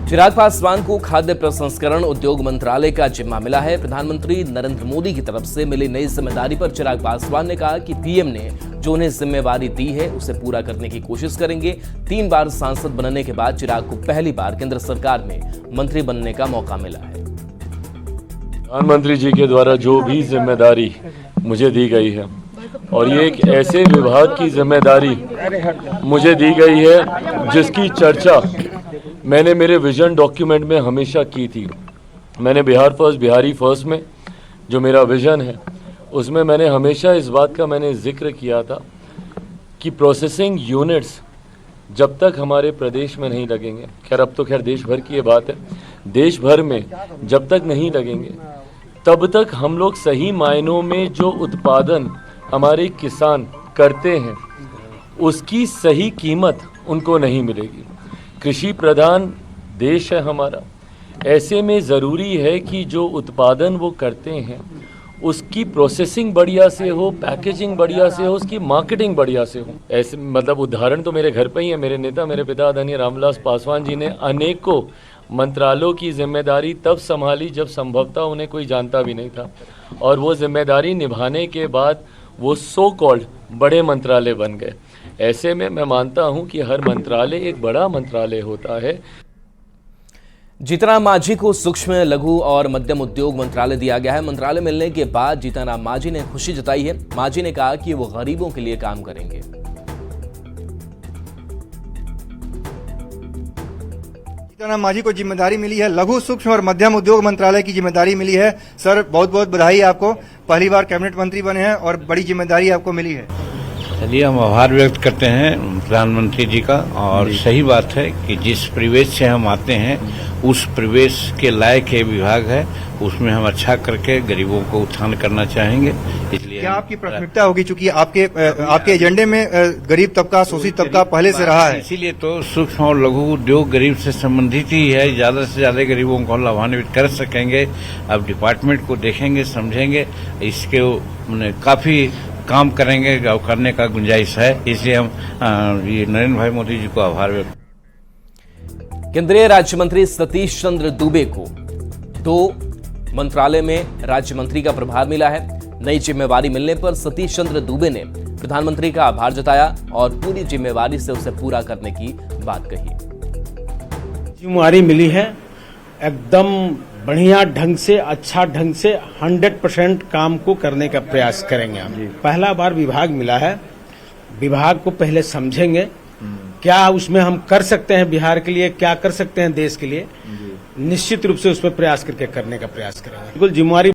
चिराग पासवान को खाद्य प्रसंस्करण उद्योग मंत्रालय का जिम्मा मिला है। प्रधानमंत्री नरेंद्र मोदी की तरफ से मिली नई जिम्मेदारी पर चिराग पासवान ने कहा कि पीएम ने जो उन्हें जिम्मेदारी दी है उसे पूरा करने की कोशिश करेंगे। 3 बार सांसद बनने के बाद चिराग को पहली बार केंद्र सरकार में मंत्री बनने का मौका मिला है। प्रधानमंत्री जी के द्वारा जो भी जिम्मेदारी मुझे दी गई है और ये एक ऐसे विभाग की जिम्मेदारी मुझे दी गई है जिसकी चर्चा मैंने मेरे विजन डॉक्यूमेंट में हमेशा की थी। मैंने बिहार फर्स्ट बिहारी फर्स्ट में जो मेरा विजन है उसमें मैंने हमेशा इस बात का मैंने जिक्र किया था कि प्रोसेसिंग यूनिट्स जब तक हमारे प्रदेश में नहीं लगेंगे, खैर अब तो खैर देश भर की ये बात है, देश भर में जब तक नहीं लगेंगे तब तक हम लोग सही मायनों में जो उत्पादन हमारे किसान करते हैं उसकी सही कीमत उनको नहीं मिलेगी। कृषि प्रधान देश है हमारा, ऐसे में ज़रूरी है कि जो उत्पादन वो करते हैं उसकी प्रोसेसिंग बढ़िया से हो, पैकेजिंग बढ़िया से हो, उसकी मार्केटिंग बढ़िया से हो। ऐसे मतलब उदाहरण तो मेरे घर पे ही है। मेरे नेता, मेरे पिता आदरणीय रामविलास पासवान जी ने अनेकों मंत्रालयों की जिम्मेदारी तब संभाली जब संभवतः उन्हें कोई जानता भी नहीं था, और वो जिम्मेदारी निभाने के बाद वो सो कॉल्ड बड़े मंत्रालय बन गए। ऐसे में मैं मानता हूं कि हर मंत्रालय एक बड़ा मंत्रालय होता है। जीतनराम मांझी को सूक्ष्म, लघु और मध्यम उद्योग मंत्रालय दिया गया है। मंत्रालय मिलने के बाद जीतनराम मांझी ने खुशी जताई है। मांझी ने कहा कि वो गरीबों के लिए काम करेंगे। जीतनराम मांझी को जिम्मेदारी मिली है, लघु, सूक्ष्म और मध्यम उद्योग मंत्रालय की जिम्मेदारी मिली है। सर बहुत बहुत बधाई आपको, पहली बार कैबिनेट मंत्री बने हैं और बड़ी जिम्मेदारी आपको मिली है। चलिए, हम आभार व्यक्त करते हैं प्रधानमंत्री जी का, और सही बात है कि जिस परिवेश से हम आते हैं उस परिवेश के लायक ये विभाग है, उसमें हम अच्छा करके गरीबों को उत्थान करना चाहेंगे। इसलिए क्या आपकी प्राथमिकता होगी, चूंकि आपके एजेंडे में गरीब तबका, शोषित तबका पहले से रहा है, इसीलिए तो सूक्ष्म और लघु उद्योग गरीब से संबंधित ही है। ज्यादा से ज्यादा गरीबों को लाभान्वित कर सकेंगे। अब डिपार्टमेंट को देखेंगे, समझेंगे, इसके काफी काम करेंगे, करने का गुंजाइश है। इसलिए हम ये नरेंद्र भाई मोदी जी को आभार व्यक्त। केंद्रीय राज्य मंत्री सतीश चंद्र दुबे को 2 मंत्रालय में राज्य मंत्री का प्रभार मिला है। नई जिम्मेवारी मिलने पर सतीश चंद्र दुबे ने प्रधानमंत्री का आभार जताया और पूरी जिम्मेवारी से उसे पूरा करने की बात कही। जिम्मेवारी मिली है, एकदम बढ़िया ढंग से, अच्छा ढंग से 100% काम को करने का प्रयास करेंगे। हम पहला बार विभाग मिला है, विभाग को पहले समझेंगे, क्या उसमें हम कर सकते हैं, बिहार के लिए क्या कर सकते हैं, देश के लिए, निश्चित रूप से उस पर प्रयास करके करने का प्रयास करेंगे। बिल्कुल जिम्मेवारी